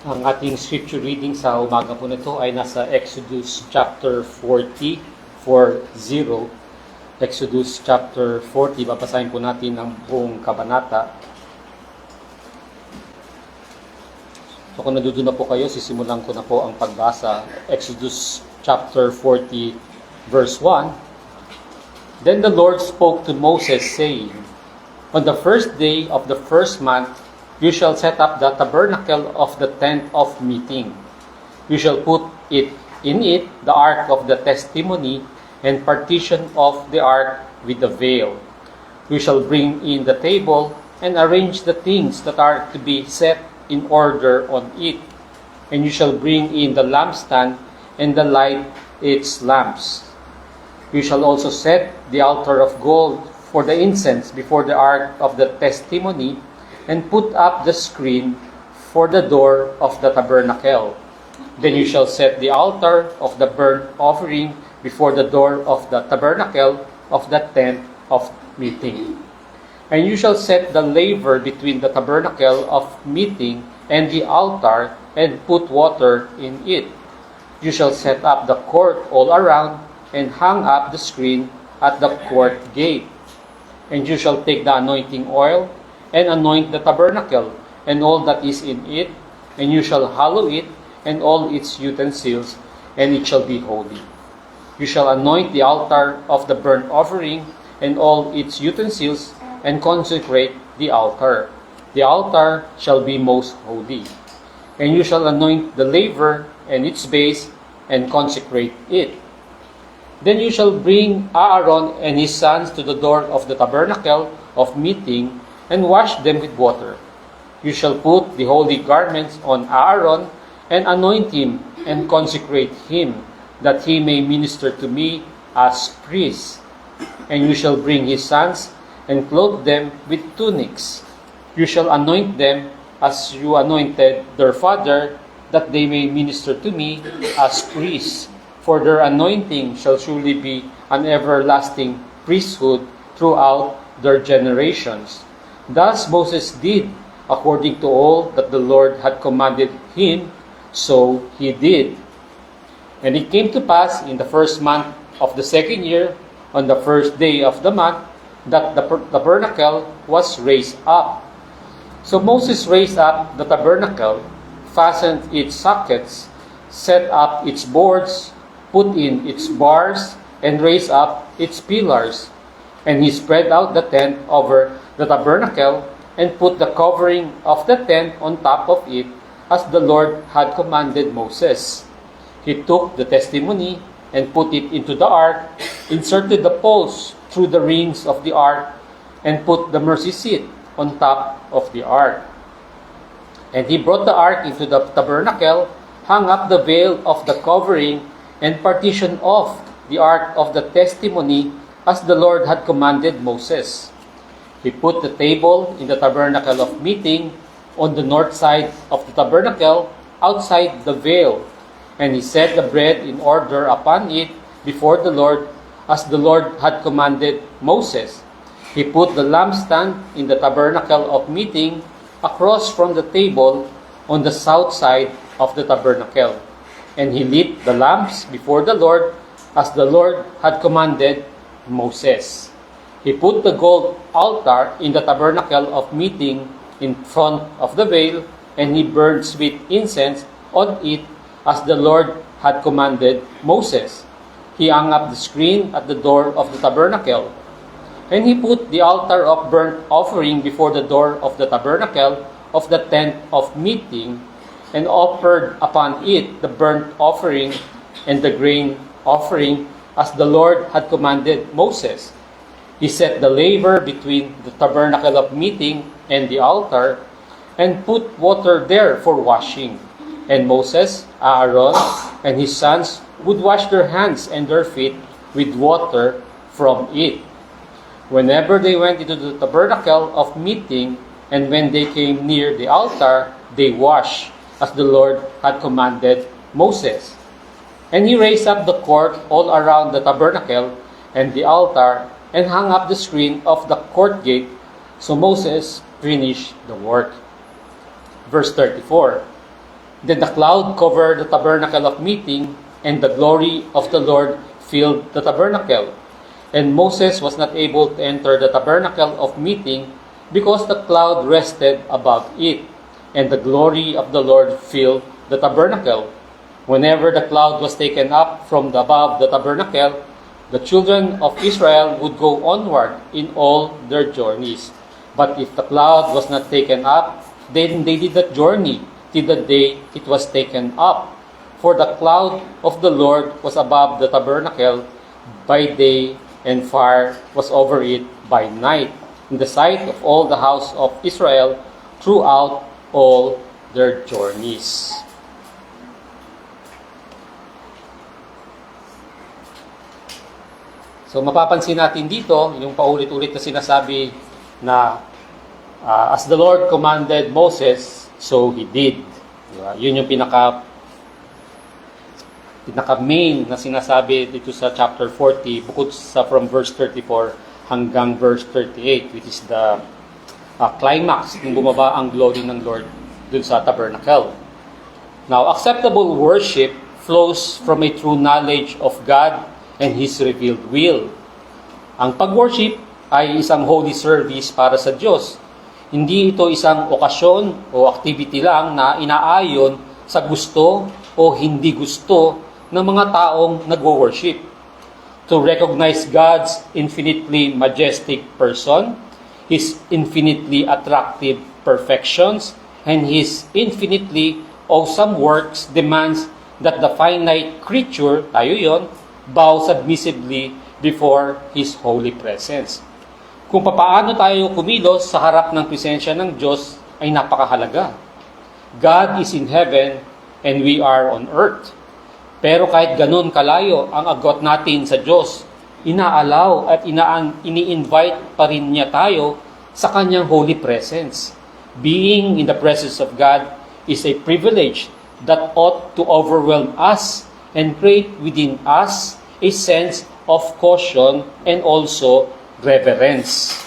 Ang ating scripture reading sa umaga po nito ay nasa Exodus chapter 40, 40. Exodus chapter 40, babasahin po natin ang buong kabanata. So kung nandoon na po kayo, sisimulan ko na po ang pagbasa. Exodus chapter 40, verse 1. Then the Lord spoke to Moses, saying, On the first day of the first month, you shall set up the tabernacle of the tent of meeting. You shall put in it the ark of the testimony, and partition of the ark with the veil. You shall bring in the table and arrange the things that are to be set in order on it. And you shall bring in the lampstand and the light its lamps. You shall also set the altar of gold for the incense before the ark of the testimony, and put up the screen for the door of the tabernacle. Then you shall set the altar of the burnt offering before the door of the tabernacle of the tent of meeting. And you shall set the laver between the tabernacle of meeting and the altar, and put water in it. You shall set up the court all around, and hang up the screen at the court gate. And you shall take the anointing oil, and anoint the tabernacle, and all that is in it, and you shall hallow it, and all its utensils, and it shall be holy. You shall anoint the altar of the burnt offering, and all its utensils, and consecrate the altar. The altar shall be most holy. And you shall anoint the laver and its base, and consecrate it. Then you shall bring Aaron and his sons to the door of the tabernacle of meeting, and wash them with water. You shall put the holy garments on Aaron, and anoint him, and consecrate him, that he may minister to me as priest. And you shall bring his sons, and clothe them with tunics. You shall anoint them as you anointed their father, that they may minister to me as priests. For their anointing shall surely be an everlasting priesthood throughout their generations. Thus Moses did, according to all that the Lord had commanded him, so he did. And it came to pass in the first month of the second year, on the first day of the month, that the tabernacle was raised up. So Moses raised up the tabernacle, fastened its sockets, set up its boards, put in its bars, and raised up its pillars. And he spread out the tent over the tabernacle, and put the covering of the tent on top of it, as the Lord had commanded Moses. He took the testimony and put it into the ark, inserted the poles through the rings of the ark, and put the mercy seat on top of the ark. And he brought the ark into the tabernacle, hung up the veil of the covering, and partitioned off the ark of the testimony, as the Lord had commanded Moses. He put the table in the tabernacle of meeting on the north side of the tabernacle, outside the veil, and he set the bread in order upon it before the Lord, as the Lord had commanded Moses. He put the lampstand in the tabernacle of meeting across from the table on the south side of the tabernacle, and he lit the lamps before the Lord, as the Lord had commanded Moses. He put the gold altar in the tabernacle of meeting in front of the veil, and he burned sweet incense on it, as the Lord had commanded Moses. He hung up the screen at the door of the tabernacle. And he put the altar of burnt offering before the door of the tabernacle of the tent of meeting, and offered upon it the burnt offering and the grain offering, as the Lord had commanded Moses. He set the laver between the tabernacle of meeting and the altar, and put water there for washing. And Moses, Aaron, and his sons would wash their hands and their feet with water from it. Whenever they went into the tabernacle of meeting, and when they came near the altar, they washed, as the Lord had commanded Moses. And he raised up the court all around the tabernacle and the altar, and hung up the screen of the court gate. So Moses finished the work. Verse 34. Then the cloud covered the tabernacle of meeting, and the glory of the Lord filled the tabernacle. And Moses was not able to enter the tabernacle of meeting because the cloud rested above it, and the glory of the Lord filled the tabernacle. Whenever the cloud was taken up from above the tabernacle, the children of Israel would go onward in all their journeys. But if the cloud was not taken up, then they did not journey till the day it was taken up. For the cloud of the Lord was above the tabernacle by day, and fire was over it by night, in the sight of all the house of Israel throughout all their journeys. So mapapansin natin dito, yung paulit-ulit na sinasabi na as the Lord commanded Moses, so he did. Diba? Yun yung pinaka-main na sinasabi dito sa chapter 40, bukod sa from verse 34 hanggang verse 38, which is the climax ng bumaba ang glory ng Lord dun sa tabernacle. Now, acceptable worship flows from a true knowledge of God and His revealed will. Ang pag-worship ay isang holy service para sa Diyos. Hindi ito isang okasyon o activity lang na inaayon sa gusto o hindi gusto ng mga taong nagwo-worship. To recognize God's infinitely majestic person, His infinitely attractive perfections, and His infinitely awesome works demands that the finite creature, tayo yon, bow submissively before His holy presence. Kung papaano tayo kumilos sa harap ng presensya ng Diyos ay napakahalaga. God is in heaven and we are on earth. Pero kahit ganun kalayo ang agwat natin sa Diyos, inaalaw at ini-invite pa rin niya tayo sa Kanyang holy presence. Being in the presence of God is a privilege that ought to overwhelm us and create within us a sense of caution and also reverence.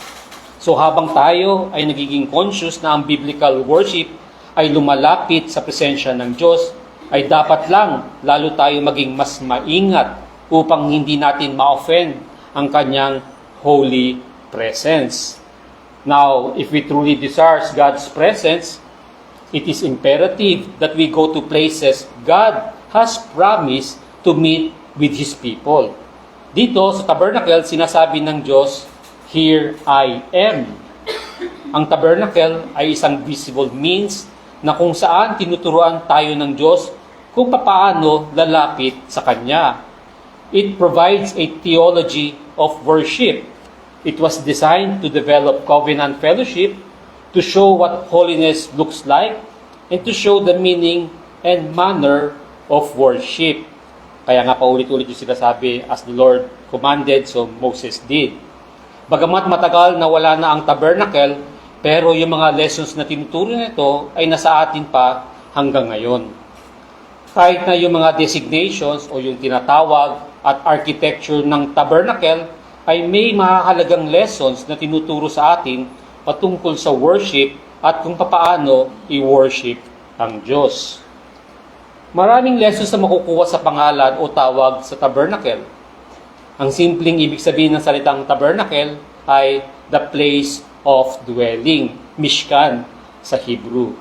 So habang tayo ay nagiging conscious na ang biblical worship ay lumalapit sa presensya ng Diyos, ay dapat lang lalo tayo maging mas maingat upang hindi natin ma-offend ang Kanyang holy presence. Now, if we truly desire God's presence, it is imperative that we go to places God has promised to meet with His people. Dito sa tabernacle, sinasabi ng Diyos, "Here I am." Ang tabernacle ay isang visible means na kung saan tinuturuan tayo ng Diyos kung papaano lalapit sa Kanya. It provides a theology of worship. It was designed to develop covenant fellowship, to show what holiness looks like, and to show the meaning and manner of worship. Kaya nga paulit-ulit yung sinasabi, as the Lord commanded, so Moses did. Bagamat matagal na wala na ang tabernacle, pero yung mga lessons na tinuturo nito ay nasa atin pa hanggang ngayon. Kahit na yung mga designations o yung tinatawag at architecture ng tabernacle ay may mahalagang lessons na tinuturo sa atin patungkol sa worship at kung papaano i-worship ang Diyos. Maraming lessons na makukuha sa pangalan o tawag sa tabernacle. Ang simpleng ibig sabihin ng salitang tabernacle ay the place of dwelling, Mishkan sa Hebrew.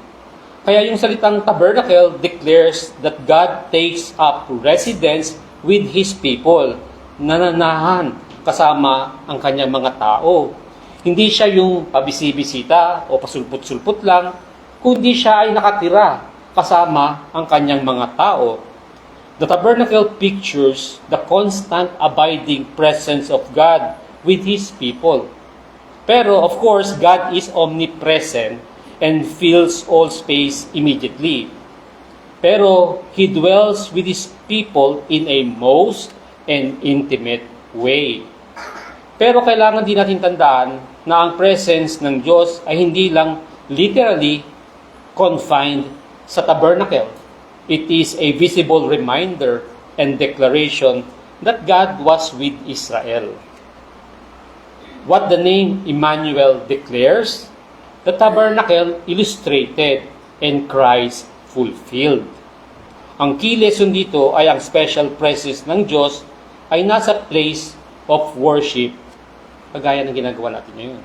Kaya yung salitang tabernacle declares that God takes up residence with His people, nananahan kasama ang Kanyang mga tao. Hindi siya yung pabisi-bisita o pasulput-sulput lang, kundi siya ay nakatira kasama ang Kanyang mga tao. The tabernacle pictures the constant abiding presence of God with His people. Pero of course, God is omnipresent and fills all space immediately. Pero He dwells with His people in a most and intimate way. Pero kailangan din natin tandaan na ang presence ng Diyos ay hindi lang literally confined sa tabernacle. It is a visible reminder and declaration that God was with Israel. What the name Emmanuel declares, the tabernacle illustrated and Christ fulfilled. Ang key lesson dito ay ang special presence ng Diyos ay nasa place of worship, kagaya ng ginagawa natin ngayon.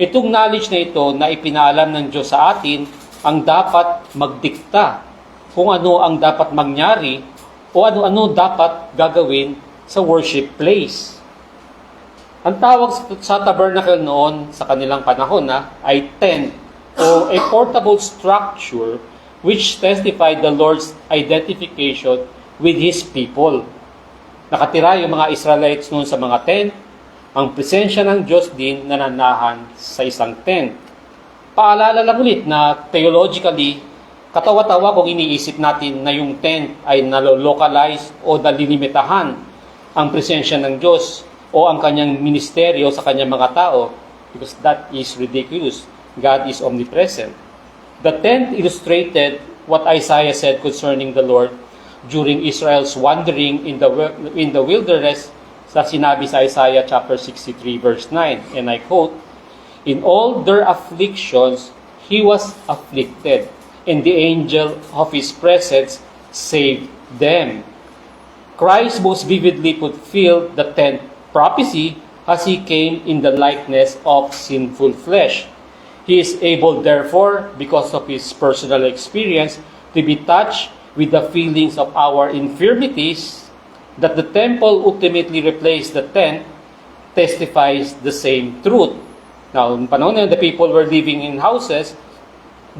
Itong knowledge na ito na ipinaalam ng Diyos sa atin ang dapat magdikta kung ano ang dapat mangyari o ano-ano dapat gagawin sa worship place. Ang tawag sa tabernacle noon sa kanilang panahon ay tent o a portable structure which testified the Lord's identification with His people. Nakatira yung mga Israelites noon sa mga tent. Ang presensya ng Diyos din nananahan sa isang tent. Paalala lang ulit na theologically, katawa-tawa kung iniisip natin na yung tent ay nalolocalize o nalilimitahan ang presensya ng Diyos o ang kanyang ministeryo sa kanyang mga tao, because that is ridiculous. God is omnipresent. The tent illustrated what Isaiah said concerning the Lord during Israel's wandering in the wilderness sa sinabi sa Isaiah chapter 63 verse 9. And I quote, "In all their afflictions, He was afflicted, and the angel of His presence saved them." Christ most vividly fulfilled the tent prophecy as He came in the likeness of sinful flesh. He is able, therefore, because of His personal experience, to be touched with the feelings of our infirmities. That the temple ultimately replaced the tent testifies the same truth. Now, in panahon na the people were living in houses,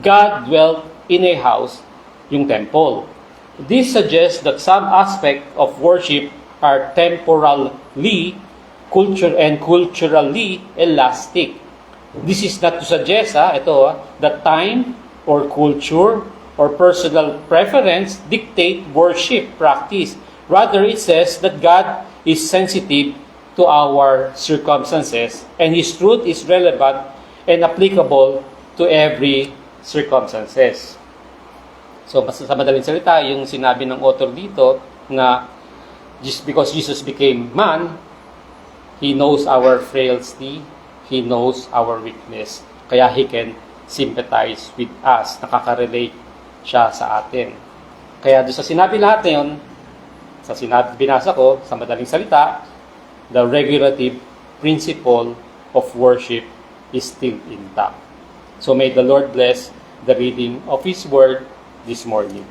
God dwelt in a house, yung temple. This suggests that some aspect of worship are temporally, culturally elastic. This is not to suggest that time or culture or personal preference dictate worship practice. Rather, it says that God is sensitive to our circumstances and His truth is relevant and applicable to every circumstances. So, sa madaling salita, yung sinabi ng author dito na just because Jesus became man, He knows our frailty, He knows our weakness. Kaya He can sympathize with us. Nakaka-relate siya sa atin. Kaya doon sa sinabi lahat na yun, sa binasa ko, sa madaling salita, the regulative principle of worship is still intact. So may the Lord bless the reading of His Word this morning.